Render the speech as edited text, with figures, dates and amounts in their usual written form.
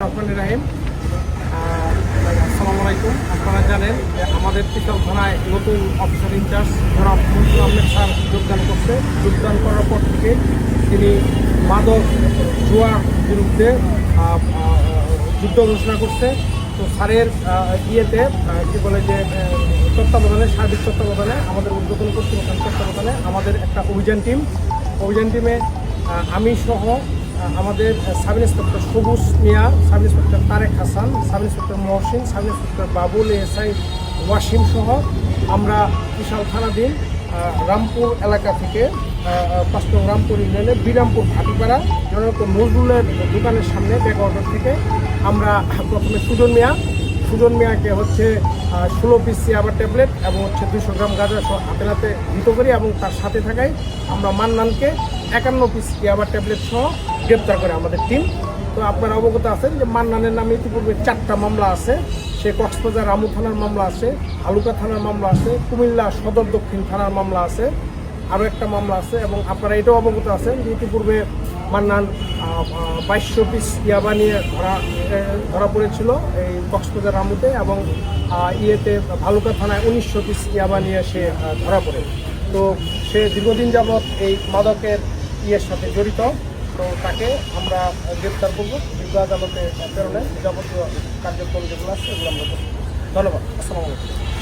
রহমানুর রহিম। আসসালামু আলাইকুম। আপনারা জানেন যে আমাদের ত্রিশাল থানায় নতুন অফিসার ইনচার্জ জনাব মনসুর আহমেদ স্যার যোগদান করার পর থেকে তিনি মাদক জুয়ার বিরুদ্ধে যুদ্ধ ঘোষণা করছে। তো স্যারের ইয়েতে কী বলে যে তত্ত্বাবধানে, সার্বিক তত্ত্বাবধানে, আমাদের উদ্বোধন কর্তৃপক্ষের তত্ত্বাবধানে আমাদের একটা অভিযান টিমে আমি সহ আমাদের sub inspector Sabuj Mia, sub inspector Tareq Hasan, sub inspector Mohsin, sub inspector Babul, SI Wasim সহ আমরা বিশাল থানাধীন রামপুর এলাকা থেকে 5 নং রামপুর ইউনিয়নের বিরামপুর ভাটিপাড়া জনক নজরুলের দোকানের সামনে ব্যাকওয়াটার থেকে আমরা প্রথমে সুজন মিয়াকে হচ্ছে 16 পিস ইয়াবা ট্যাবলেট এবং হচ্ছে 200 গ্রাম গাঁজা হাতে নাতে ধৃত করি এবং তার সাথে থাকায় আমরা মান্নানকে 51 পিস ইয়াবা ট্যাবলেট সহ গ্রেপ্তার করে আমাদের টিম। তো আপনারা অবগত আছেন যে মান্নানের নামে ইতিপূর্বে 4টা মামলা আছে। সে কক্সবাজার রামু থানার মামলা আছে, হালুকা থানার মামলা আছে, কুমিল্লা সদর দক্ষিণ থানার মামলা আছে, আরও একটা মামলা আছে। এবং আপনারা এটাও অবগত আছেন যে ইতিপূর্বে মান্নান 2200 পিস ইয়াবা নিয়ে ধরা পড়েছিল এই কক্সবাজার রামুতে, এবং ইয়েতে ভালুকা থানায় 1900 পিস ইয়াবা নিয়ে সে ধরা পড়ে। তো সে দীর্ঘদিন যাবৎ এই মাদকের ইয়ের সাথে জড়িত। তো তাকে আমরা গ্রেপ্তার করবো, বিজ্ঞ আদালতে প্রেরণে যাবতীয় কার্যক্রম যেগুলো আছে সেগুলো আমরা করবো। ধন্যবাদ। আসসালামু আলাইকুম।